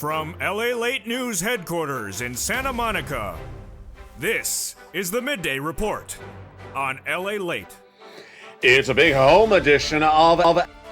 From LALATE News headquarters in Santa Monica, this is the Midday Report on LALATE. It's a big home edition of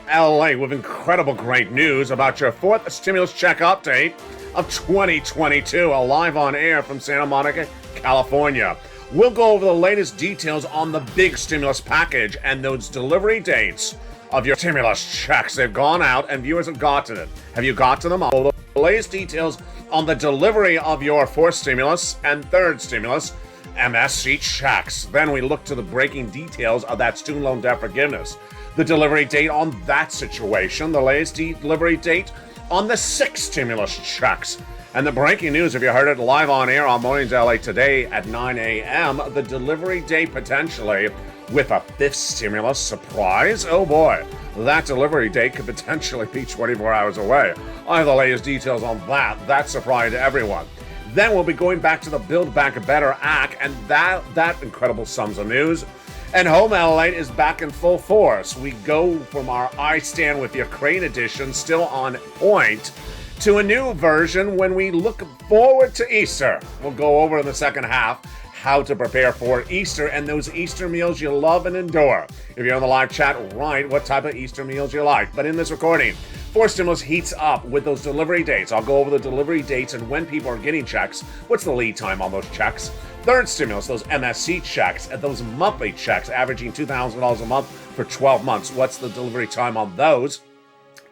LA with incredible great news about your fourth stimulus check update of 2022, live on air from Santa Monica, California. We'll go over the latest details on the big stimulus package and those delivery dates of your stimulus checks. They've gone out and viewers have gotten it. Have you got to them all? The latest details on the delivery of your fourth stimulus and third stimulus MSC checks. Then we look to the breaking details of that student loan debt forgiveness, the delivery date on that situation, the latest delivery date on the sixth stimulus checks. And the breaking news, if you heard it live on air on Mornings LA today at 9 a.m., the delivery date potentially with a fifth stimulus surprise. Oh boy, that delivery date could potentially be 24 hours away. I have the latest details on that. That surprised everyone. Then we'll be going back to the Build Back Better Act and that incredible sums of news. And Home LA is back in full force. We go from our I Stand With Ukraine edition, still on point, to a new version when we look forward to Easter. We'll go over in the second half how to prepare for Easter and those Easter meals you love and endure. If you're on the live chat, write what type of Easter meals you like. But in this recording, fourth stimulus heats up with those delivery dates. I'll go over the delivery dates and when people are getting checks. What's the lead time on those checks? Third stimulus, those MSC checks, and those monthly checks averaging $2,000 a month for 12 months. What's the delivery time on those?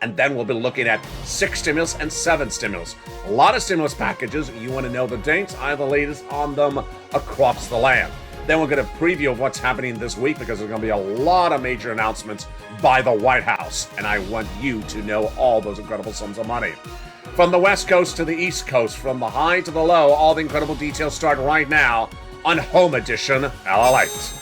And then we'll be looking at six stimulus and seven stimulus. A lot of stimulus packages. You want to know the dates? I have the latest on them across the land. Then we'll get a preview of what's happening this week because there's going to be a lot of major announcements by the White House. And I want you to know all those incredible sums of money. From the West Coast to the East Coast, from the high to the low, all the incredible details start right now on Home Edition LALATE.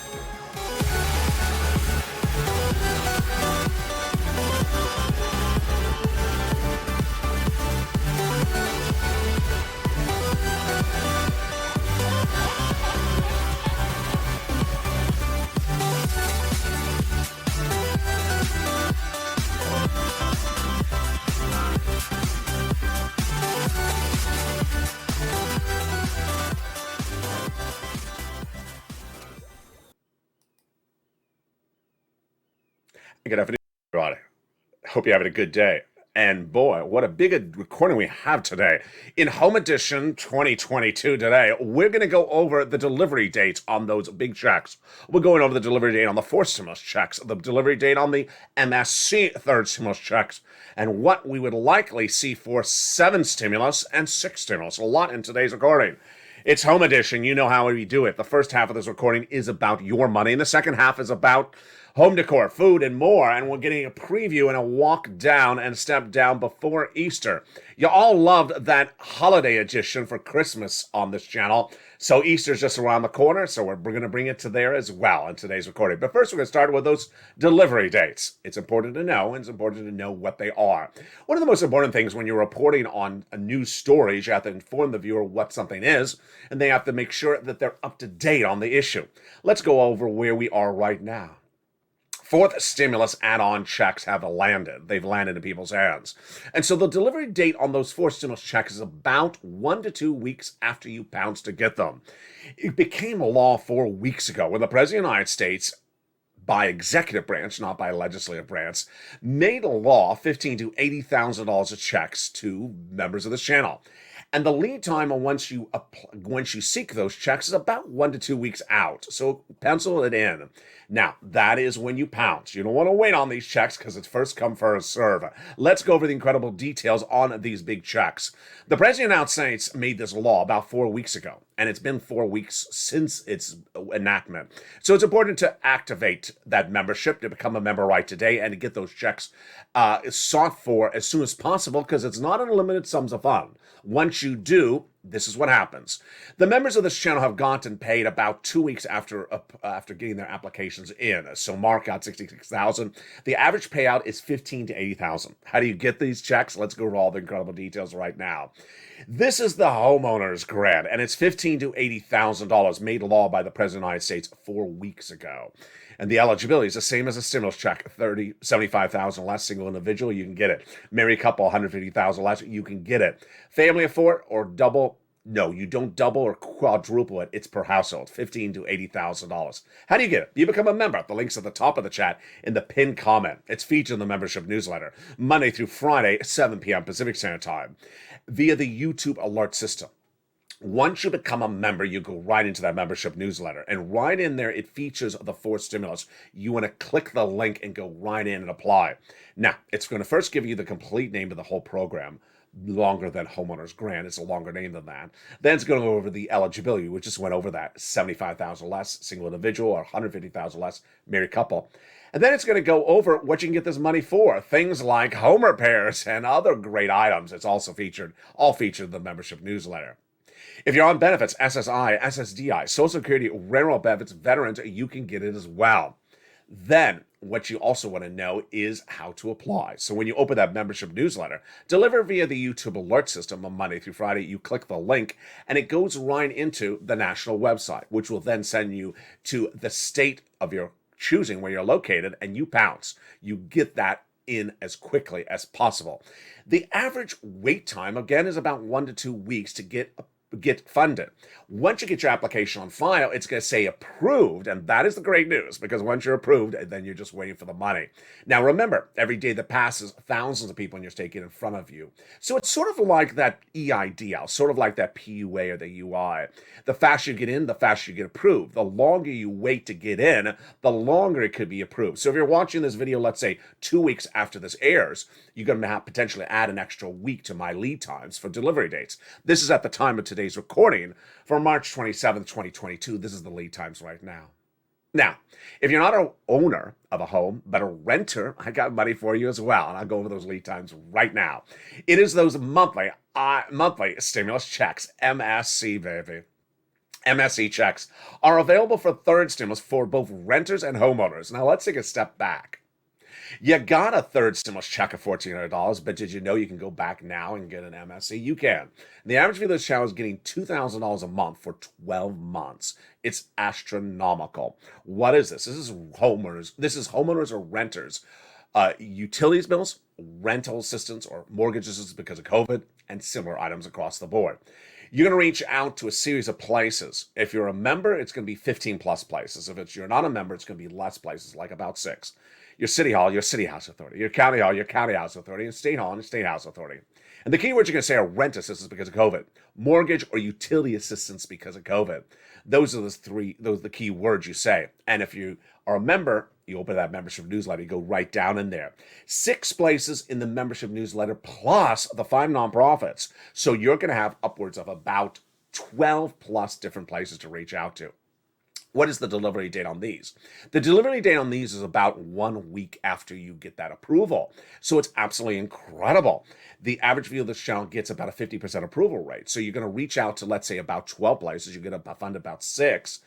Good afternoon, everybody. Hope you're having a good day. And boy, what a big recording we have today. In Home Edition 2022 today, we're going to go over the delivery dates on those big checks. We're going over the delivery date on the fourth stimulus checks, the delivery date on the MSC third stimulus checks, and what we would likely see for seven stimulus and six stimulus. A lot in today's recording. It's Home Edition. You know how we do it. The first half of this recording is about your money, and the second half is about home decor, food, and more, and we're getting a preview and a walk down and a step down before Easter. You all loved that holiday edition for Christmas on this channel, so Easter's just around the corner, so we're going to bring it to there as well in today's recording. But first, we're going to start with those delivery dates. It's important to know, and it's important to know what they are. One of the most important things when you're reporting on a news story is you have to inform the viewer what something is, and they have to make sure that they're up to date on the issue. Let's go over where we are right now. Fourth stimulus add-on checks have landed. They've landed in people's hands. And so the delivery date on those fourth stimulus checks is about 1 to 2 weeks after you pounce to get them. It became a law 4 weeks ago when the President of the United States, by executive branch, not by legislative branch, made a law $15,000 to $80,000 of checks to members of this channel. And the lead time on once you seek those checks is about 1 to 2 weeks out. So pencil it in. Now, that is when you pounce. You don't want to wait on these checks because it's first come, first serve. Let's go over the incredible details on these big checks. The President of the United States made this law about 4 weeks ago, and it's been 4 weeks since its enactment. So it's important to activate that membership, to become a member right today, and to get those checks sought for as soon as possible because it's not unlimited sums of funds. Once you do, this is what happens. The members of this channel have gotten paid about 2 weeks after getting their applications in. So Mark got $66,000. The average payout is $15,000 to $80,000. How do you get these checks? Let's go over all the incredible details right now. This is the homeowner's grant, and it's $15,000 to $80,000 made law by the President of the United States 4 weeks ago. And the eligibility is the same as a stimulus check, 75,000 less, single individual, you can get it. Married couple, 150,000 less, you can get it. Family of four or double, no, you don't double or quadruple it. It's per household, $15,000 to $80,000. How do you get it? You become a member. The link's at the top of the chat in the pinned comment. It's featured in the membership newsletter, Monday through Friday, 7 p.m. Pacific Standard Time, via the YouTube alert system. Once you become a member, you go right into that membership newsletter. And right in there, it features the 4 stimulus. You want to click the link and go right in and apply. Now, it's going to first give you the complete name of the whole program, longer than Homeowners Grant. It's a longer name than that. Then it's going to go over the eligibility. We just went over that. 75,000 less, single individual, or 150,000 less, married couple. And then it's going to go over what you can get this money for. Things like home repairs and other great items. It's also all featured in the membership newsletter. If you're on benefits, SSI, SSDI, Social Security, rental benefits, veterans, you can get it as well. Then what you also want to know is how to apply. So when you open that membership newsletter, delivered via the YouTube alert system on Monday through Friday, you click the link and it goes right into the national website, which will then send you to the state of your choosing where you're located, and you pounce. You get that in as quickly as possible. The average wait time, again, is about 1 to 2 weeks to get funded. Once you get your application on file, it's going to say approved, and that is the great news, because once you're approved, then you're just waiting for the money. Now remember, every day that passes, thousands of people in your state get in front of you. So it's sort of like that EIDL, sort of like that PUA or the UI. The faster you get in, the faster you get approved. The longer you wait to get in, the longer it could be approved. So if you're watching this video, let's say 2 weeks after this airs, you're going to have potentially add an extra week to my lead times for delivery dates. This is at the time of today's recording for March 27th, 2022. This is the lead times right now. Now, if you're not an owner of a home, but a renter, I got money for you as well, and I'll go over those lead times right now. It is those monthly stimulus checks, MSC, baby. MSE checks are available for third stimulus for both renters and homeowners. Now, let's take a step back. You got a third stimulus check of $1,400, but did you know you can go back now and get an MSE? You can. The average viewer of this channel is getting $2,000 a month for 12 months. It's astronomical. What is this? This is homeowners or renters. Utilities bills, rental assistance, or mortgage assistance because of COVID, and similar items across the board. You're going to reach out to a series of places. If you're a member, it's going to be 15 plus places. If you're not a member, it's going to be less places, like about 6. Your city hall, your city house authority. Your county hall, your county house authority. And state hall, and state house authority. And the key words you're going to say are rent assistance because of COVID, mortgage or utility assistance because of COVID. Those are the key words you say. And if you are a member, you open that membership newsletter, you go right down in there. 6 places in the membership newsletter plus the 5 nonprofits. So you're going to have upwards of about 12 plus different places to reach out to. What is the delivery date on these? The delivery date on these is about 1 week after you get that approval. So it's absolutely incredible. The average viewer of this channel gets about a 50% approval rate. So you're going to reach out to, let's say, about 12 places. You're going to fund about 6.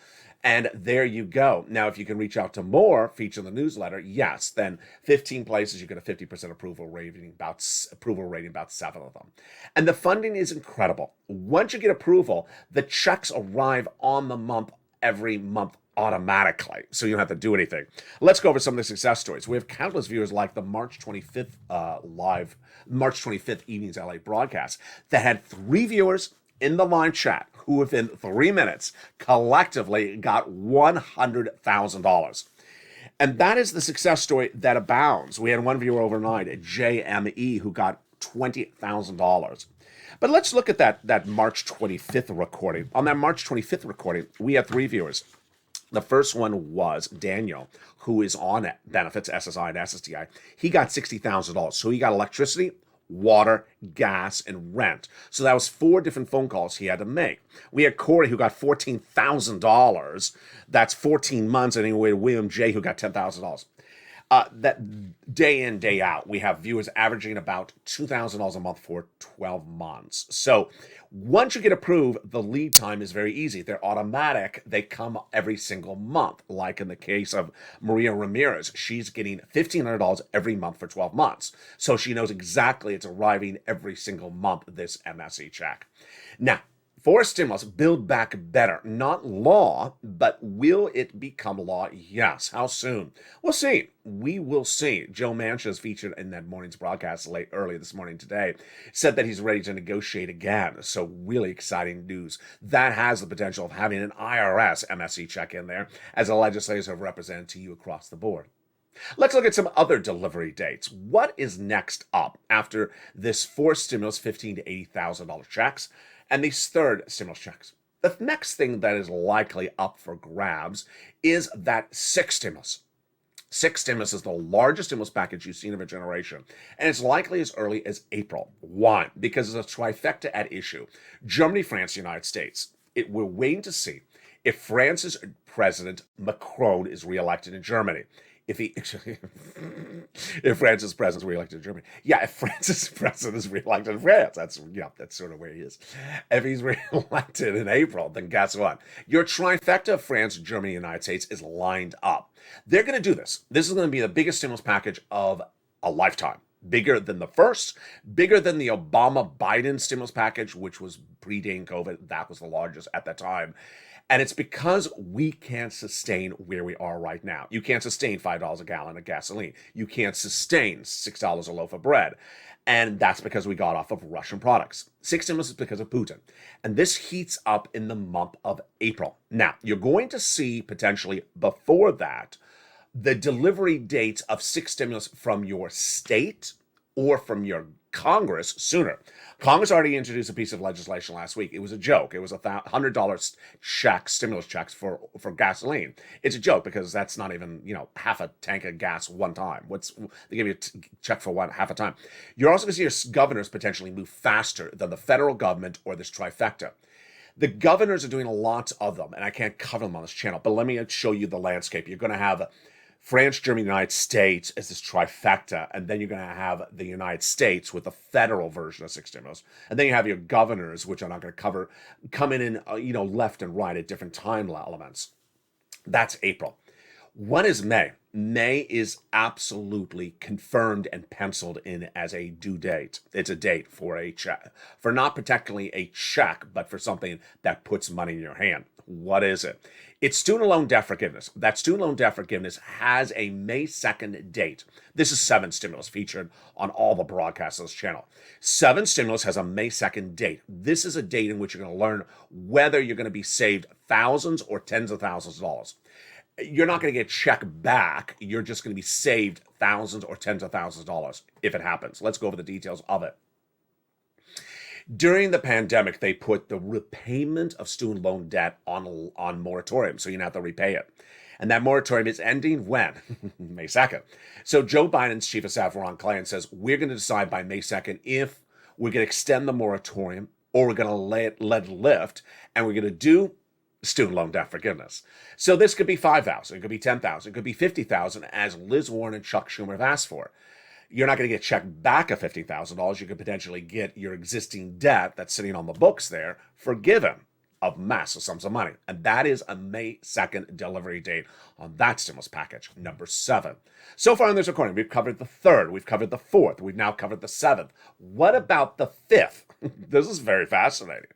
And there you go. Now, if you can reach out to more, feature in the newsletter, yes, then 15 places, you get a 50% approval rating, about 7 of them. And the funding is incredible. Once you get approval, the checks arrive on the month, every month automatically, so you don't have to do anything. Let's go over some of the success stories. We have countless viewers like the March 25th evening's LA broadcast that had 3 viewers in the live chat who within 3 minutes collectively got $100,000. And that is the success story that abounds. We had one viewer overnight at JME who got $20,000. But let's look at that March 25th recording. On that March 25th recording, we had 3 viewers. The first one was Daniel, who is on benefits, SSI and SSDI. He got $60,000. So he got electricity, water, gas, and rent. So that was 4 different phone calls he had to make. We had Corey, who got $14,000. That's 14 months. And anyway, William J., who got $10,000. That day in, day out, we have viewers averaging about $2,000 a month for 12 months. So once you get approved, the lead time is very easy. They're automatic. They come every single month. Like in the case of Maria Ramirez, she's getting $1,500 every month for 12 months. So she knows exactly it's arriving every single month, this MSE check. Now, For stimulus, build back better. Not law, but will it become law? Yes. How soon? We'll see. We will see. Joe Manchin, featured in that morning's broadcast early this morning today, said that he's ready to negotiate again. So really exciting news. That has the potential of having an IRS MSC check in there as the legislators have represented to you across the board. Let's look at some other delivery dates. What is next up after this fourth stimulus, $15,000 to $80,000 checks, and these third stimulus checks? The next thing that is likely up for grabs is that sixth stimulus. Sixth stimulus is the largest stimulus package you've seen of a generation, and it's likely as early as April. Why? Because there's a trifecta at issue: Germany, France, United States. We're waiting to see if France's President Macron is reelected in Germany. If France's president is reelected in Germany. Yeah, if France's president is reelected in France, that's sort of where he is. If he's reelected in April, then guess what? Your trifecta of France, Germany, United States is lined up. They're going to do this. This is going to be the biggest stimulus package of a lifetime. Bigger than the first, bigger than the Obama-Biden stimulus package, which was predating COVID. That was the largest at that time. And it's because we can't sustain where we are right now. You can't sustain $5 a gallon of gasoline. You can't sustain $6 a loaf of bread. And that's because we got off of Russian products. Sixth stimulus is because of Putin. And this heats up in the month of April. Now, you're going to see potentially before that the delivery dates of sixth stimulus from your state or from your Congress sooner. Congress already introduced a piece of legislation last week. It was a joke. It was $100 checks, stimulus checks for gasoline. It's a joke because that's not even, half a tank of gas one time. They give you a check for half a time. You're also going to see your governors potentially move faster than the federal government or this trifecta. The governors are doing a lot of them, and I can't cover them on this channel, but let me show you the landscape. You're going to have France, Germany, United States as this trifecta, and then you're going to have the United States with the federal version of six stimulus, and then you have your governors, which I'm not going to cover, coming in, left and right at different time elements. That's April. What is May? May is absolutely confirmed and penciled in as a due date. It's a date for a check, for not particularly a check, but for something that puts money in your hand. What is it? It's student loan debt forgiveness. That student loan debt forgiveness has a May 2nd date. This is 7 stimulus featured on all the broadcasts of this channel. 7 stimulus has a May 2nd date. This is a date in which you're going to learn whether you're going to be saved thousands or tens of thousands of dollars. You're not going to get a check back. You're just going to be saved thousands or tens of thousands of dollars if it happens. Let's go over the details of it. During the pandemic, they put the repayment of student loan debt on moratorium, so you don't have to repay it. And that moratorium is ending when? May 2nd. So Joe Biden's chief of staff, Ron Klain, says we're going to decide by May 2nd if we're going to extend the moratorium or we're going to let it lift, and we're going to do student loan debt forgiveness. So this could be $5,000, it could be $10,000, it could be $50,000, as Liz Warren and Chuck Schumer have asked for. You're not going to get a check back of $50,000. You could potentially get your existing debt that's sitting on the books there forgiven of massive sums of money. And that is a May 2nd delivery date on that stimulus package, number 7. So far in this recording, we've covered the 3rd, we've covered the 4th, we've now covered the 7th. What about the 5th? This is very fascinating.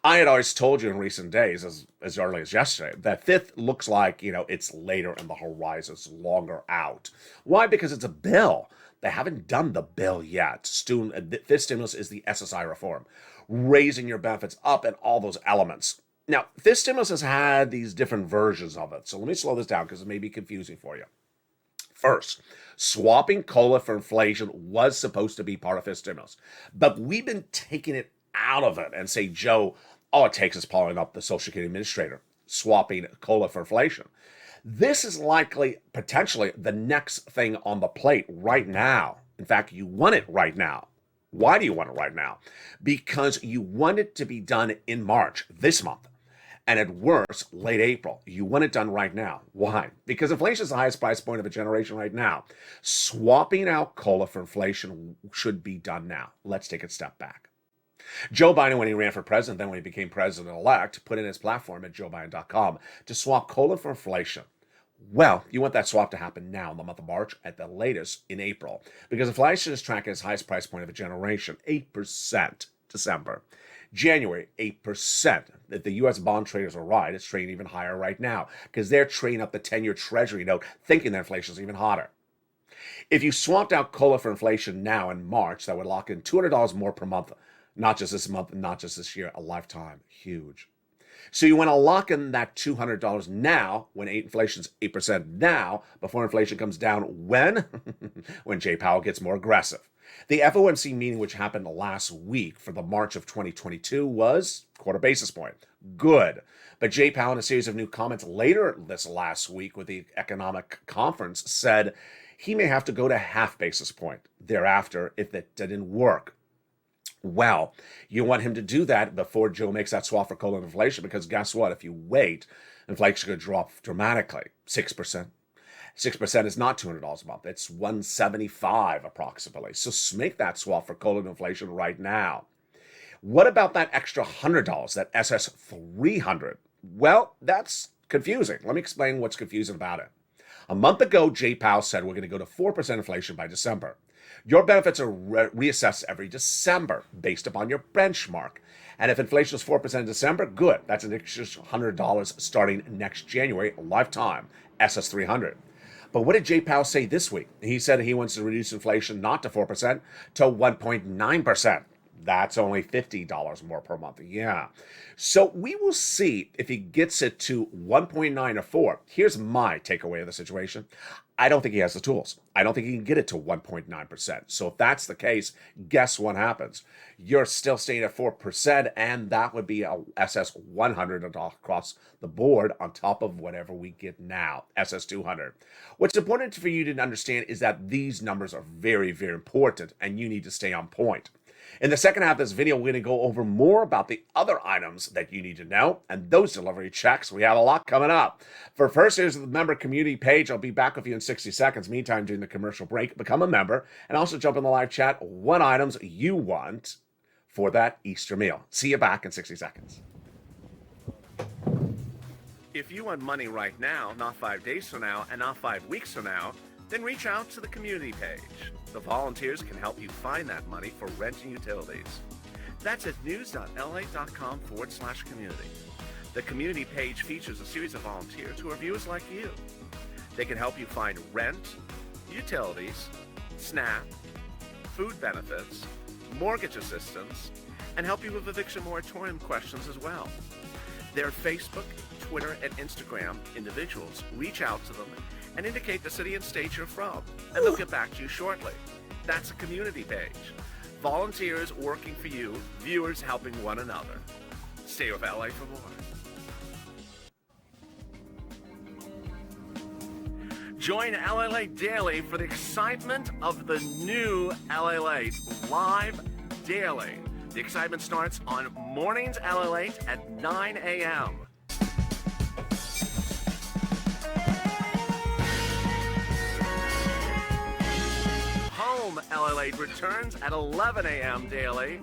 I had always told you in recent days, as early as yesterday, that 5th looks like, it's later in the horizon, it's longer out. Why? Because it's a bill. They haven't done the bill yet. 5th stimulus is the SSI reform, raising your benefits up and all those elements. Now, 5th stimulus has had these different versions of it, so let me slow this down because it may be confusing for you. First, swapping COLA for inflation was supposed to be part of 5th stimulus, but we've been taking it out of it and say, Joe, all it takes is calling up the Social Security Administrator, swapping COLA for inflation. This is likely, potentially, the next thing on the plate right now. In fact, you want it right now. Why do you want it right now? Because you want it to be done in March, this month. And at worst, late April. You want it done right now. Why? Because inflation is the highest price point of a generation right now. Swapping out COLA for inflation should be done now. Let's take a step back. Joe Biden, when he ran for president, then when he became president-elect, put in his platform at joebiden.com to swap COLA for inflation. Well, you want that swap to happen now in the month of March, at the latest in April, because inflation is tracking its highest price point of a generation, 8% December. January, 8%. If the U.S. bond traders are right, it's trading even higher right now because they're trading up the 10-year Treasury note thinking that inflation is even hotter. If you swapped out COLA for inflation now in March, that would lock in $200 more per month. Not just this month, not just this year, a lifetime. Huge. So you want to lock in that $200 now when inflation's 8% now before inflation comes down when? When Jay Powell gets more aggressive. The FOMC meeting, which happened last week for the March of 2022, was quarter basis point. Good. But Jay Powell, in a series of new comments later this last week with the economic conference, said he may have to go to half basis point thereafter if it didn't work. Well, you want him to do that before Joe makes that swap for COLA inflation, because guess what? If you wait, inflation could drop dramatically, 6%. 6% is not $200 a month. It's $175 approximately. So make that swap for COLA inflation right now. What about that extra $100, that SS 300? Well, that's confusing. Let me explain what's confusing about it. A month ago, Jay Powell said we're going to go to 4% inflation by December. Your benefits are reassessed every December based upon your benchmark. And if inflation is 4% in December, good. That's an extra $100 starting next January, a lifetime, SS 300. But what did Jay Powell say this week? He said he wants to reduce inflation not to 4%, to 1.9%. That's only $50 more per month. Yeah. So we will see if he gets it to 1.9 or 4. Here's my takeaway of the situation. I don't think he has the tools. I don't think he can get it to 1.9%. So if that's the case, guess what happens? You're still staying at 4%, and that would be a SS 100 across the board on top of whatever we get now, SS 200. What's important for you to understand is that these numbers are very, very important, and you need to stay on point. In the second half of this video, we're going to go over more about the other items that you need to know and those delivery checks. We have a lot coming up. For first, here's the member community page. I'll be back with you in 60 seconds. Meantime, during the commercial break, become a member and also jump in the live chat what items you want for that Easter meal. See you back in 60 seconds. If you want money right now, not 5 days from now, and not 5 weeks from now, then reach out to the community page. The volunteers can help you find that money for rent and utilities. That's at news.la.com/community. The community page features a series of volunteers who are viewers like you. They can help you find rent, utilities, SNAP, food benefits, mortgage assistance, and help you with eviction moratorium questions as well. Their Facebook, Twitter, and Instagram individuals reach out to them and indicate the city and state you're from, and they'll get back to you shortly. That's a community page. Volunteers working for you, viewers helping one another. Stay with LA for more. Join LALATE Daily for the excitement of the new LALATE live daily. The excitement starts on mornings LALATE at 9 a.m. Home LALATE returns at 11 a.m. daily.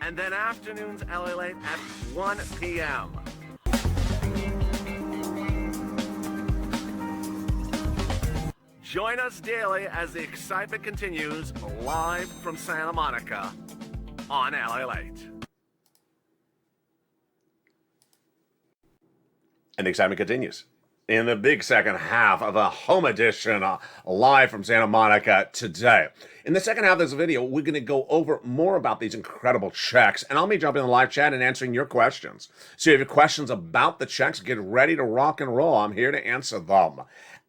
And then afternoons LALATE at 1 p.m. Join us daily as the excitement continues live from Santa Monica on LALATE. And the excitement continues in the big second half of a home edition live from Santa Monica today. In the second half of this video, we're going to go over more about these incredible checks, and I'll be jumping in the live chat and answering your questions. So if you have questions about the checks, get ready to rock and roll. I'm here to answer them.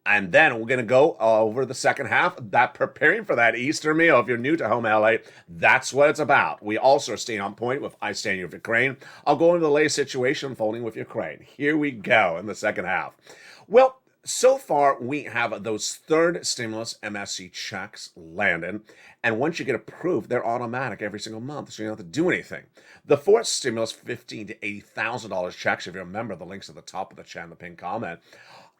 And then we're going to go over the second half, that preparing for that Easter meal. If you're new to Home LA, that's what it's about. We also are staying on point with I Stand with Ukraine. I'll go into the latest situation unfolding with Ukraine. Here we go in the second half. Well, so far we have those third stimulus MSC checks landed. And once you get approved, they're automatic every single month, so you don't have to do anything. The fourth stimulus, $15,000 to $80,000 checks, if you remember, the links at the top of the chat in the pinned comment,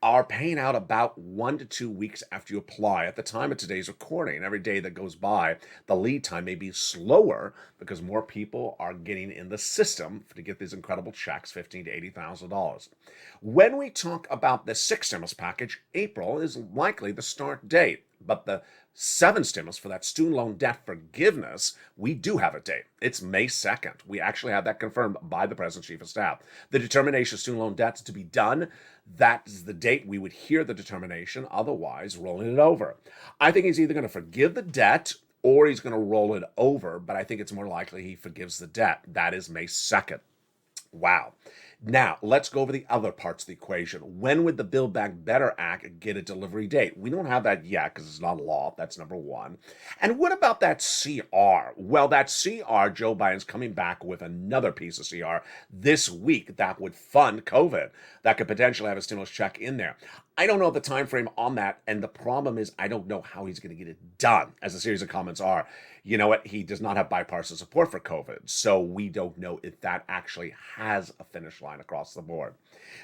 are paying out about 1 to 2 weeks after you apply at the time of today's recording. Every day that goes by, the lead time may be slower because more people are getting in the system to get these incredible checks, $15,000 to $80,000. When we talk about the sixth stimulus package, April is likely the start date, but the seventh stimulus for that student loan debt forgiveness, we do have a date. It's May 2nd. We actually have that confirmed by the President's Chief of Staff. The determination of student loan debt to be done, that is the date we would hear the determination, otherwise rolling it over. I think he's either going to forgive the debt or he's going to roll it over, but I think it's more likely he forgives the debt. That is May 2nd. Wow. Now, let's go over the other parts of the equation. When would the Build Back Better Act get a delivery date? We don't have that yet because it's not law. That's number one. And what about that CR? Well, that CR, Joe Biden's coming back with another piece of CR this week that would fund COVID, that could potentially have a stimulus check in there. I don't know the time frame on that, and the problem is I don't know how he's going to get it done, as a series of comments are. You know what? He does not have bipartisan support for COVID, so we don't know if that actually has a finish line across the board.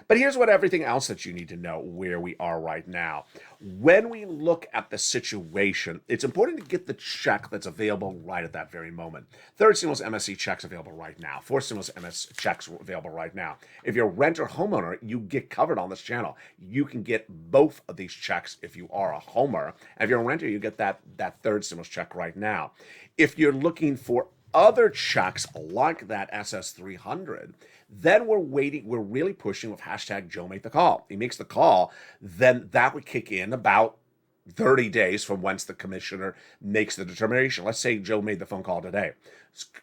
But here's what everything else that you need to know where we are right now. When we look at the situation, it's important to get the check that's available right at that very moment. Third stimulus MSC checks available right now. Fourth stimulus MS checks available right now. If you're a renter homeowner, you get covered on this channel. You can get both of these checks if you are a homeowner. And if you're a renter, you get that third stimulus check right now. If you're looking for other checks like that SS300, then we're really pushing with hashtag Joe Make the Call. He makes the call, then that would kick in about 30 days from whence the commissioner makes the determination. Let's say Joe made the phone call today.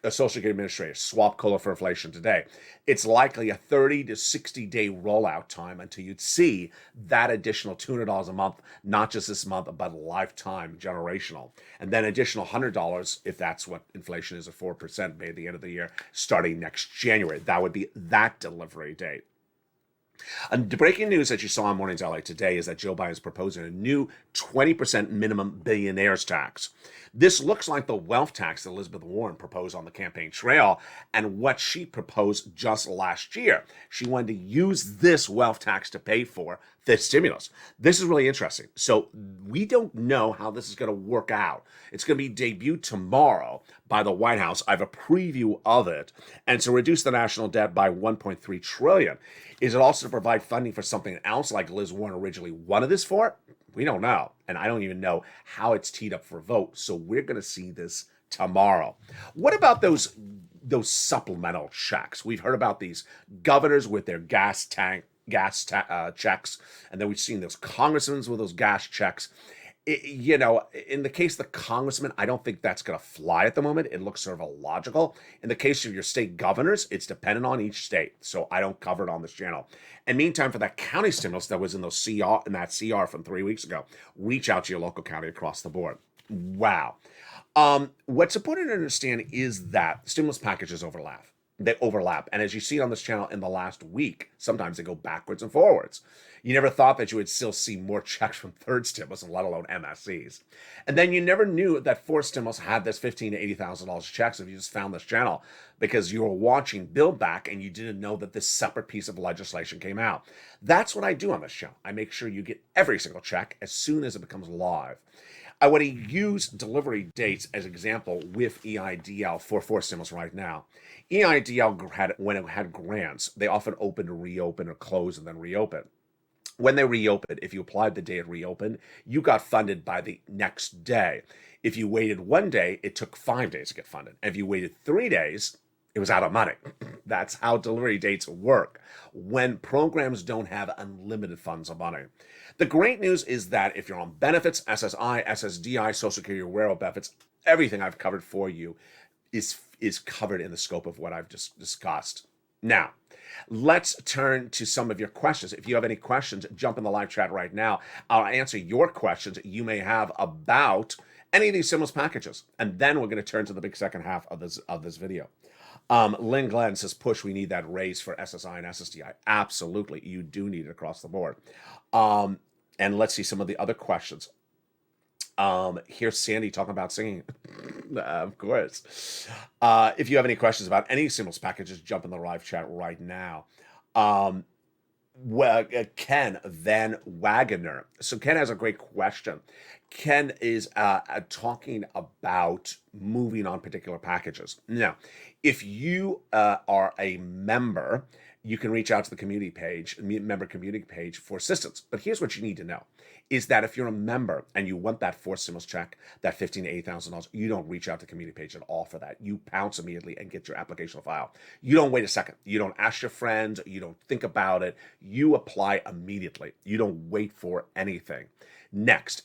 A Social Security Administrator, swap COLA for inflation today. It's likely a 30 to 60 day rollout time until you'd see that additional $200 a month, not just this month, but lifetime generational. And then additional $100 if that's what inflation is at 4% by the end of the year, starting next January. That would be that delivery date. And the breaking news that you saw on Mornings LA today is that Joe Biden is proposing a new 20% minimum billionaires tax. This looks like the wealth tax that Elizabeth Warren proposed on the campaign trail and what she proposed just last year. She wanted to use this wealth tax to pay for the stimulus. This is really interesting. So we don't know how this is going to work out. It's going to be debuted tomorrow by the White House. I have a preview of it. And to reduce the national debt by $1.3 trillion. Is it also to provide funding for something else like Liz Warren originally wanted this for? We don't know. And I don't even know how it's teed up for a vote. So we're going to see this tomorrow. What about those supplemental checks? We've heard about these governors with their gas checks. And then we've seen those congressmen with those gas checks. In the case of the congressman, I don't think that's going to fly at the moment. It looks sort of illogical. In the case of your state governors, it's dependent on each state. So I don't cover it on this channel. And meantime, for that county stimulus that was in that CR from 3 weeks ago, reach out to your local county across the board. Wow. What's important to understand is that stimulus packages overlap. They overlap. And as you see on this channel in the last week, sometimes they go backwards and forwards. You never thought that you would still see more checks from third stimulus, let alone MSCs. And then you never knew that fourth stimulus had this $15,000 to $80,000 checks if you just found this channel because you were watching Build Back and you didn't know that this separate piece of legislation came out. That's what I do on this channel. I make sure you get every single check as soon as it becomes live. I want to use delivery dates as example with EIDL for fourth stimulus right now. EIDL, when it had grants, they often open to reopen or close and then reopen. When they reopened, if you applied the day it reopened, you got funded by the next day. If you waited 1 day, it took 5 days to get funded. If you waited 3 days, it was out of money. That's how delivery dates work when programs don't have unlimited funds of money. The great news is that if you're on benefits, SSI, SSDI, Social Security, rural benefits, everything I've covered for you is covered in the scope of what I've just discussed. Now, let's turn to some of your questions. If you have any questions, jump in the live chat right now. I'll answer your questions you may have about any of these stimulus packages. And then we're going to turn to the big second half of this video. Lynn Glenn says, push, we need that raise for SSI and SSDI. Absolutely. You do need it across the board. And let's see some of the other questions. Here's Sandy talking about singing. Of course. If you have any questions about any stimulus packages, jump in the live chat right now. Ken Van Wagoner. So Ken has a great question. Ken is talking about moving on particular packages. Now, if you are a member, you can reach out to the community page, member community page for assistance. But here's what you need to know is that if you're a member and you want that forced stimulus check, that $15,000 to $80,000, you don't reach out to the community page at all for that. You pounce immediately and get your application file. You don't wait a second. You don't ask your friends. You don't think about it. You apply immediately. You don't wait for anything. Next,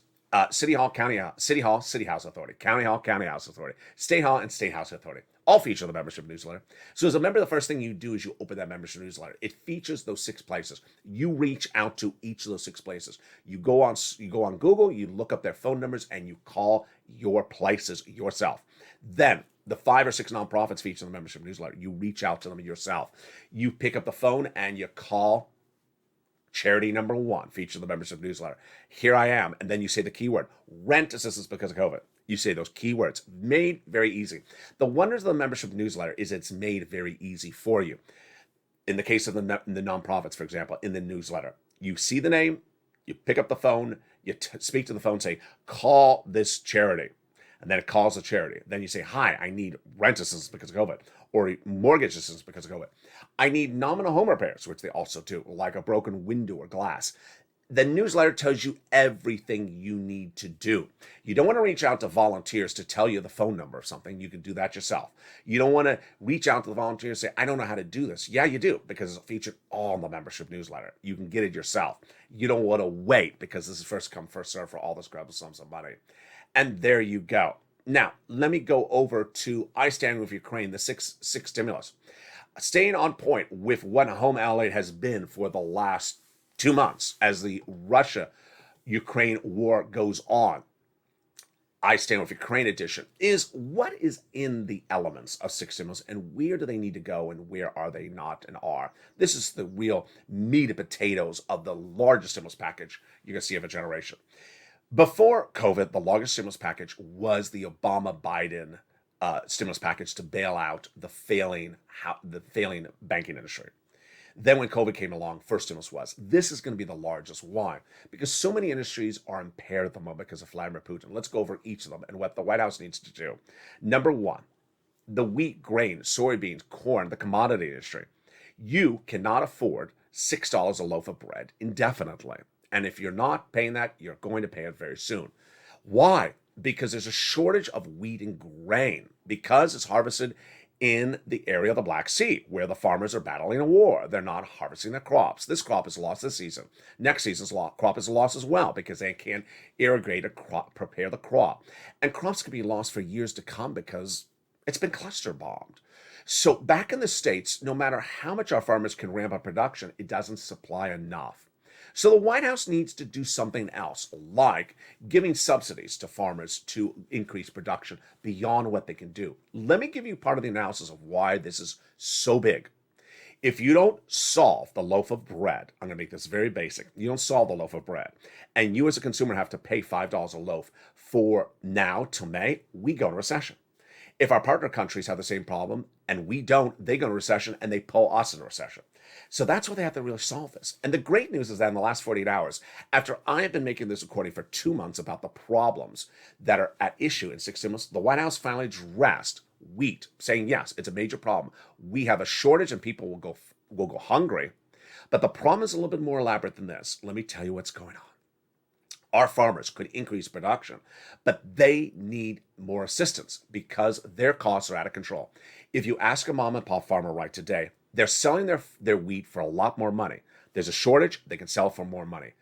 City Hall, County House, City Hall, City House Authority, County Hall, County House Authority, State Hall, and State House Authority. All feature the membership newsletter. So as a member, the first thing you do is you open that membership newsletter. It features those 6 places. You reach out to each of those 6 places. You go on Google, you look up their phone numbers, and you call your places yourself. Then the 5 or 6 nonprofits feature the membership newsletter. You reach out to them yourself. You pick up the phone and you call charity number 1, feature the membership newsletter. Here I am. And then you say the keyword, rent assistance because of COVID. You say those keywords, made very easy. The wonders of the membership newsletter is it's made very easy for you. In the case of the nonprofits, for example, in the newsletter, you see the name, you pick up the phone, you speak to the phone, say, call this charity. And then it calls the charity. Then you say, hi, I need rent assistance because of COVID, or mortgage assistance because of COVID. I need nominal home repairs, which they also do, like a broken window or glass. The newsletter tells you everything you need to do. You don't want to reach out to volunteers to tell you the phone number of something. You can do that yourself. You don't want to reach out to the volunteers and say, I don't know how to do this. Yeah, you do, because it's featured all in the membership newsletter. You can get it yourself. You don't want to wait, because this is first come, first serve for all this grab sums of money. And there you go. Now, let me go over to I Stand With Ukraine, the six stimulus. Staying on point with what Home LALATE has been for the last 2 months as the Russia-Ukraine war goes on. I Stand With Ukraine edition is what is in the elements of 6 stimulus and where do they need to go and where are they not and are. This is the real meat and potatoes of the largest stimulus package you're going to see of a generation. Before COVID, the largest stimulus package was the Obama-Biden stimulus package to bail out the failing banking industry. Then when COVID came along, first stimulus was. This is going to be the largest. Why? Because so many industries are impaired at the moment because of Vladimir Putin. Let's go over each of them and what the White House needs to do. Number 1, the wheat, grain, soybeans, corn, the commodity industry. You cannot afford $6 a loaf of bread indefinitely. And if you're not paying that, you're going to pay it very soon. Why? Because there's a shortage of wheat and grain because it's harvested in the area of the Black Sea, where the farmers are battling a war. They're not harvesting their crops. This crop is lost this season. Next season's crop is lost as well because they can't irrigate or prepare the crop. And crops can be lost for years to come because it's been cluster bombed. So back in the States, no matter how much our farmers can ramp up production, it doesn't supply enough. So the White House needs to do something else, like giving subsidies to farmers to increase production beyond what they can do. Let me give you part of the analysis of why this is so big. If you don't solve the loaf of bread, I'm going to make this very basic. You don't solve the loaf of bread, and you as a consumer have to pay $5 a loaf for now till May, we go into recession. If our partner countries have the same problem and we don't, they go into recession and they pull us into recession. So that's why they have to really solve this. And the great news is that in the last 48 hours, after I have been making this recording for 2 months about the problems that are at issue in 6 stimulus, the White House finally addressed wheat, saying, yes, it's a major problem. We have a shortage and people will go hungry. But the problem is a little bit more elaborate than this. Let me tell you what's going on. Our farmers could increase production, but they need more assistance because their costs are out of control. If you ask a mom and pop farmer right today, they're selling their wheat for a lot more money. There's a shortage, they can sell for more money,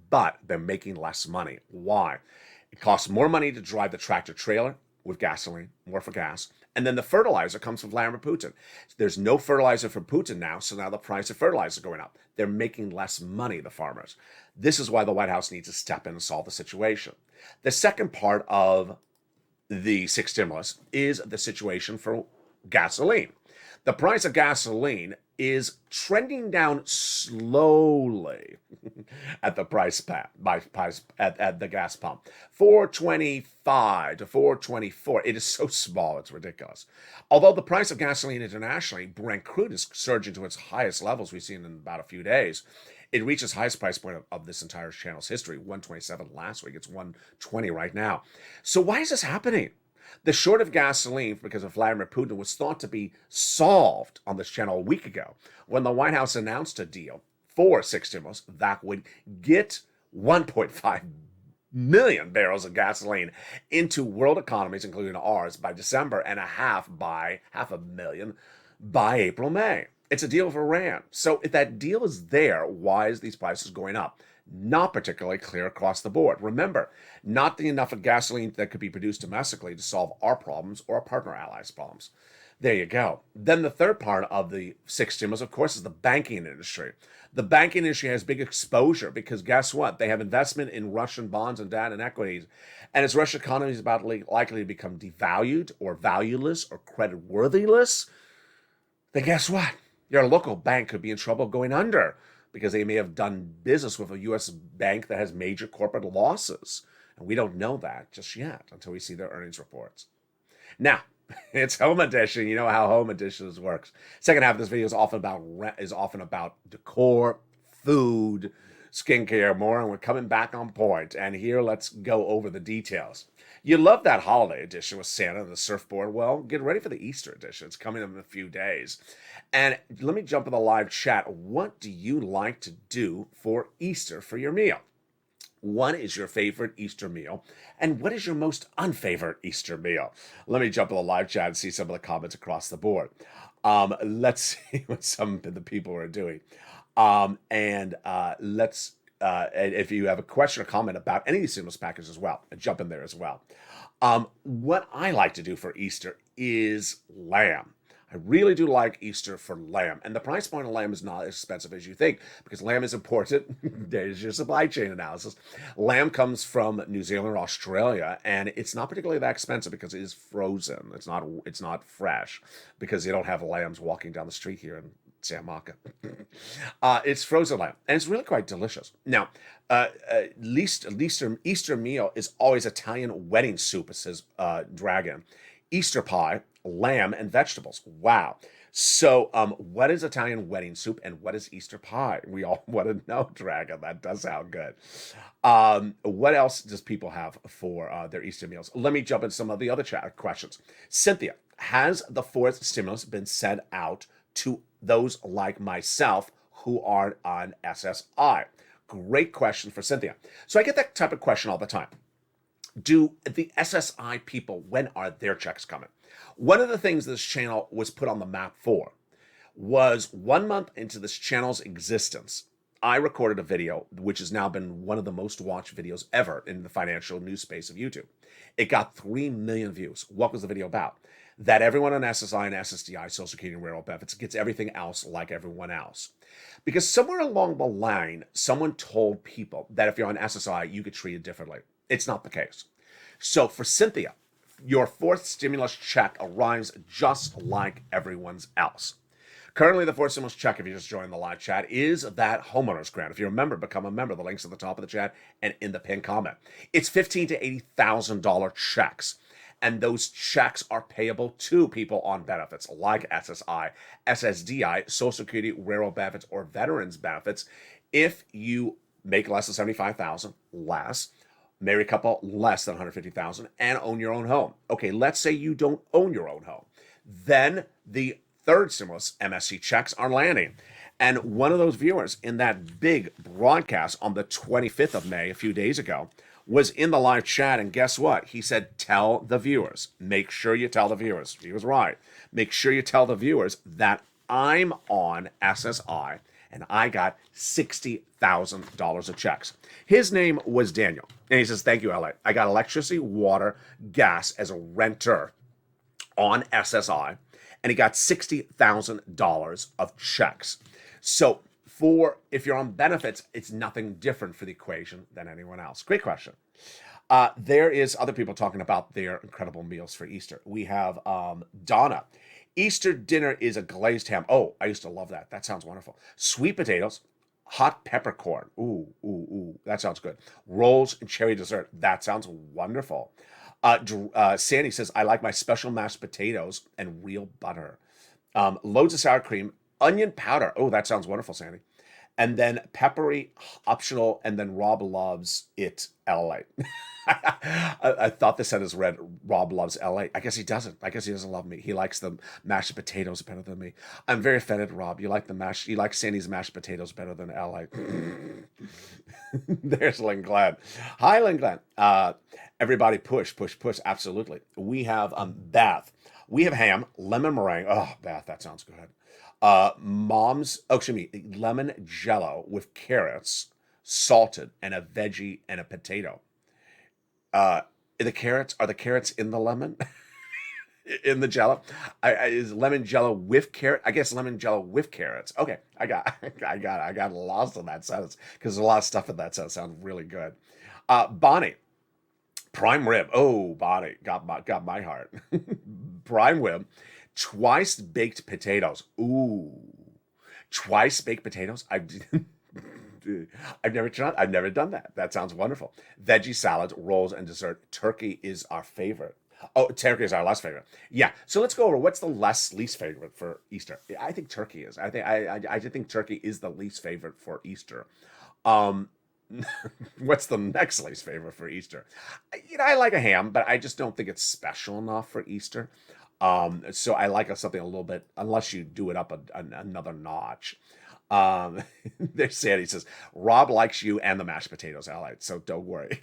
but they're making less money. Why? It costs more money to drive the tractor trailer with gasoline, more for gas, and then the fertilizer comes from Vladimir Putin. There's no fertilizer from Putin now, so now the price of fertilizer is going up. They're making less money, the farmers. This is why the White House needs to step in and solve the situation. The second part of the 6 stimulus is the situation for gasoline. The price of gasoline is trending down slowly at the price at the gas pump. $4.25 to $4.24. It is so small, it's ridiculous. Although the price of gasoline internationally, Brent crude is surging to its highest levels we've seen in about a few days. It reached its highest price point of this entire channel's history, 127 last week. It's 120 right now. So why is this happening? The short of gasoline because of Vladimir Putin was thought to be solved on this channel a week ago when the White House announced a deal for 6 stimulus that would get 1.5 million barrels of gasoline into world economies, including ours, by December, and half a million by April, May. It's a deal for Iran. So if that deal is there, why is these prices going up? Not particularly clear across the board. Remember, not enough of gasoline that could be produced domestically to solve our problems or our partner allies' problems. There you go. Then the third part of the 6 stimulus, of course, is the banking industry. The banking industry has big exposure because guess what? They have investment in Russian bonds and debt and equities. And as Russian economy is about likely to become devalued or valueless or credit worthless, then guess what? Your local bank could be in trouble going under because they may have done business with a U.S. bank that has major corporate losses. And we don't know that just yet until we see their earnings reports. Now, it's Home Edition. You know how Home Edition works. Second half of this video is often about decor, food, skincare, more, and we're coming back on point. And here, let's go over the details. You love that holiday edition with Santa and the surfboard. Well, get ready for the Easter edition. It's coming in a few days. And let me jump in the live chat. What do you like to do for Easter for your meal? What is your favorite Easter meal? And what is your most unfavorite Easter meal? Let me jump in the live chat and see some of the comments across the board. Let's see what some of the people are doing. If you have a question or comment about any of these stimulus packages as well, jump in there as well. What I like to do for Easter is lamb. I really do like Easter for lamb. And the price point of lamb is not as expensive as you think because lamb is imported. There's your supply chain analysis. Lamb comes from New Zealand or Australia, and it's not particularly that expensive because it is frozen. It's not fresh because you don't have lambs walking down the street here in San Marco. It's frozen lamb, and it's really quite delicious. Now, Easter meal is always Italian wedding soup, it says Dragon. Easter pie, lamb, and vegetables. Wow. So what is Italian wedding soup and what is Easter pie? We all want to know, Dragon. That does sound good. What else does people have for their Easter meals? Let me jump into some of the other chat questions. Cynthia, has the 4th stimulus been sent out to those like myself who are on SSI? Great question for Cynthia. So I get that type of question all the time. Do the SSI people, when are their checks coming? One of the things this channel was put on the map for was 1 month into this channel's existence, I recorded a video which has now been one of the most watched videos ever in the financial news space of YouTube. It got 3 million views. What was the video about? That everyone on SSI and SSDI, Social Security and Railroad benefits, gets everything else like everyone else. Because somewhere along the line, someone told people that if you're on SSI, you get treated differently. It's not the case. So for Cynthia, your 4th stimulus check arrives just like everyone's else. Currently, the 4th stimulus check, if you just joined the live chat, is that homeowner's grant. If you're a member, become a member. The link's at the top of the chat and in the pinned comment. It's $15,000 to $80,000 checks. And those checks are payable to people on benefits like SSI, SSDI, Social Security, Railroad benefits, or veterans benefits. If you make less than $75,000, less, married couple less than $150,000, and own your own home. Okay, let's say you don't own your own home. Then the 3rd stimulus MSC checks are landing. And one of those viewers in that big broadcast on the 25th of May, a few days ago, was in the live chat, and guess what? He said, tell the viewers. Make sure you tell the viewers. He was right. Make sure you tell the viewers that I'm on SSI, and I got $60,000 of checks. His name was Daniel, and he says, thank you, LA. I got electricity, water, gas as a renter on SSI, and he got $60,000 of checks. So if you're on benefits, it's nothing different for the equation than anyone else. Great question. There is other people talking about their incredible meals for Easter. We have Donna. Easter dinner is a glazed ham. Oh, I used to love that. That sounds wonderful. Sweet potatoes, hot peppercorn. Ooh, ooh, ooh. That sounds good. Rolls and cherry dessert. That sounds wonderful. Sandy says, I like my special mashed potatoes and real butter. Loads of sour cream, onion powder. Oh, that sounds wonderful, Sandy. And then peppery, optional, and then Rob loves it, LA. I thought the sentence read, Rob loves LA. I guess he doesn't. I guess he doesn't love me. He likes the mashed potatoes better than me. I'm very offended, Rob. You like Sandy's mashed potatoes better than LA. There's Lynn Glenn. Hi, Lynn Glenn. Everybody push, push, push. Absolutely. We have Bath. We have ham, lemon meringue. Oh, Bath, that sounds good. Lemon jello with carrots, salted, and a veggie and a potato. Are the carrots in the lemon? In the jello? Is lemon jello with carrot? I guess lemon jello with carrots. Okay, I got lost in that sentence because there's a lot of stuff in that sentence. Sounds really good. Bonnie, prime rib. Oh, Bonnie got my heart. Prime rib, twice baked potatoes. Ooh, twice baked potatoes. I've never done that. That sounds wonderful. Veggie salads, rolls, and dessert. Turkey is our favorite. Oh, turkey is our less favorite. Yeah. So let's go over what's the least favorite for Easter. I think turkey is. I think turkey is the least favorite for Easter. Um, what's the next least favorite for Easter? I like a ham, but I just don't think it's special enough for Easter. So I like something a little bit, unless you do it up another notch. There's Sandy says, Rob likes you and the mashed potatoes, allied. So don't worry.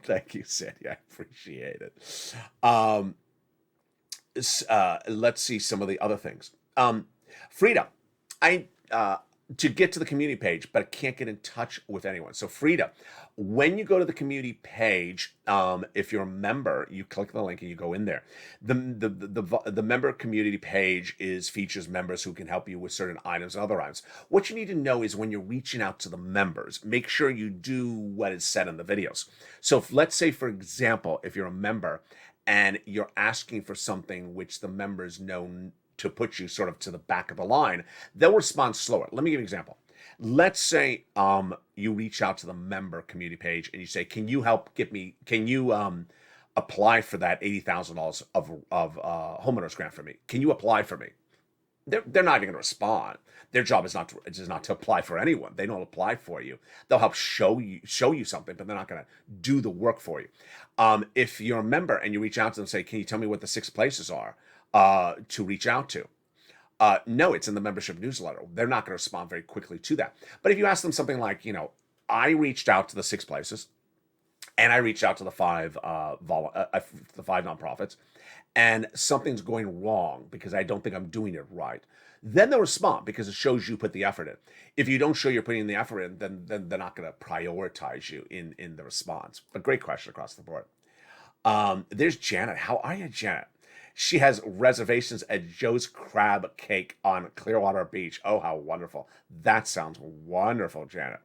Thank you, Sandy. I appreciate it. Let's see some of the other things. Frida, I to get to the community page, but I can't get in touch with anyone. So Frida, when you go to the community page, if you're a member, you click the link and you go in there. The member community page features members who can help you with certain items and other items. What you need to know is when you're reaching out to the members, make sure you do what is said in the videos. So let's say, for example, if you're a member and you're asking for something which the members know to put you sort of to the back of the line, they'll respond slower. Let me give you an example. Let's say you reach out to the member community page and you say, can you apply for that $80,000 of homeowners grant for me? Can you apply for me? They're not even going to respond. Their job is not to apply for anyone. They don't apply for you. They'll help show you something, but they're not going to do the work for you. If you're a member and you reach out to them and say, can you tell me what the 6 places are to reach out to? No, it's in the membership newsletter. They're not going to respond very quickly to that. But if you ask them something like, I reached out to the 6 places, and I reached out to the five nonprofits, and something's going wrong because I don't think I'm doing it right, then they'll respond because it shows you put the effort in. If you don't show you're putting the effort in, then they're not going to prioritize you in the response. But great question across the board. There's Janet. How are you, Janet? She has reservations at Joe's Crab Cake on Clearwater Beach. Oh, how wonderful. That sounds wonderful, Janet.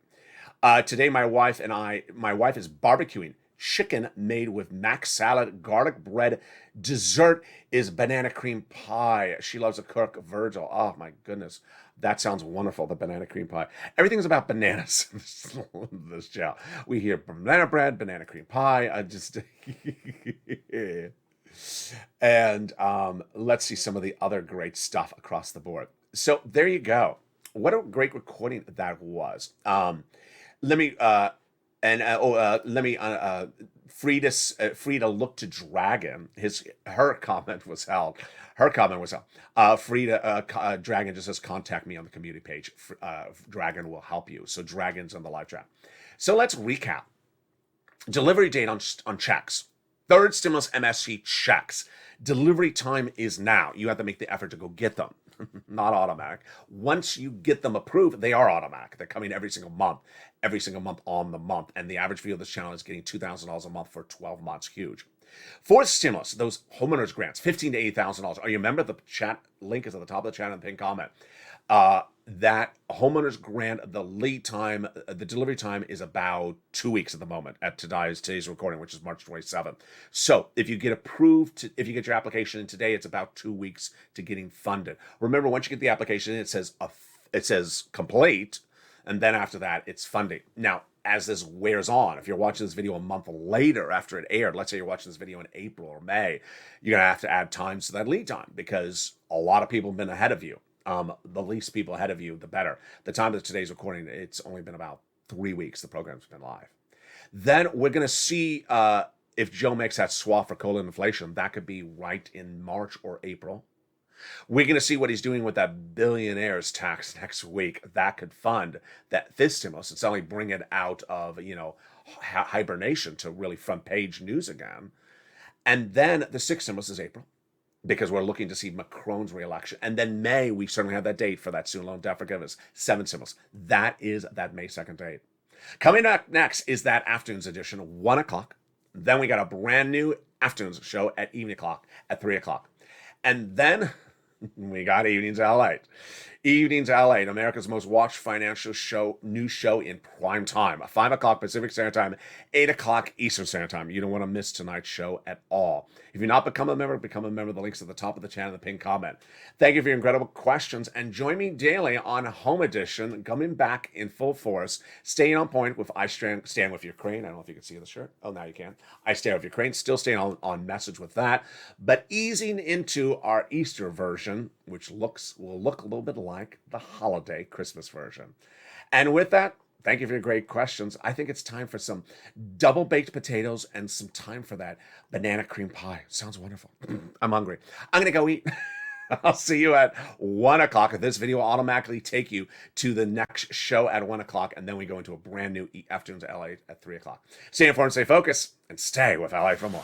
Today, my wife is barbecuing chicken made with mac salad, garlic bread. Dessert is banana cream pie. She loves to cook. Virgil. Oh, my goodness. That sounds wonderful, the banana cream pie. Everything's about bananas in this show. We hear banana bread, banana cream pie. And let's see some of the other great stuff across the board. So there you go. What a great recording that was. Frida looked to Dragon. Her comment was held. Dragon just says, contact me on the community page. Dragon will help you. So Dragon's on the live chat. So let's recap. Delivery date on checks. Third stimulus MSC checks. Delivery time is now. You have to make the effort to go get them. Not automatic. Once you get them approved, they are automatic. They're coming every single month on the month. And the average view of this channel is getting $2,000 a month for 12 months. Huge. Fourth stimulus, those homeowners grants, $15,000 to $80,000. Are you a member? The chat link is at the top of the chat and the pinned comment. That homeowners grant, the lead time, the delivery time is about 2 weeks at the moment at today's recording, which is March 27th. So if you get approved, if you get your application in today, it's about 2 weeks to getting funded. Remember, once you get the application in, it says complete, and then after that, it's funding. Now, as this wears on, if you're watching this video a month later after it aired, let's say you're watching this video in April or May, you're going to have to add times to that lead time because a lot of people have been ahead of you. The least people ahead of you, the better. The time of today's recording, it's only been about 3 weeks the program's been live. Then we're going to see if Joe makes that swap for coal inflation. That could be right in March or April. We're going to see what he's doing with that billionaires tax next week. That could fund this stimulus and suddenly bring it out of, hibernation to really front page news again. And then the sixth stimulus is April, because we're looking to see Macron's reelection. And then May, we certainly have that date for that student loan debt forgiveness, seventh stimulus. That is that May 2nd date. Coming up next is that afternoon's edition, 1 o'clock. Then we got a brand new afternoon's show at evening o'clock, at 3 o'clock. And then we got Evenings LALATE. Evenings LALATE, America's most watched financial news show in prime time. 5 o'clock Pacific Standard Time, 8 o'clock Eastern Standard Time. You don't want to miss tonight's show at all. If you're not become a member. The link's at the top of the channel, the pinned comment. Thank you for your incredible questions, and join me daily on Home Edition, coming back in full force, staying on point with I Stand With Ukraine. I don't know if you can see the shirt. Oh, now you can. I Stand With Ukraine, still staying on message with that, but easing into our Easter version, which will look a little bit like the holiday Christmas version. And with that, thank you for your great questions. I think it's time for some double-baked potatoes and some time for that banana cream pie. Sounds wonderful. I'm hungry. I'm going to go eat. I'll see you at 1 o'clock. This video will automatically take you to the next show at 1 o'clock, and then we go into a brand new afternoon's LA at 3 o'clock. Stay informed, stay focused, and stay with LA for more.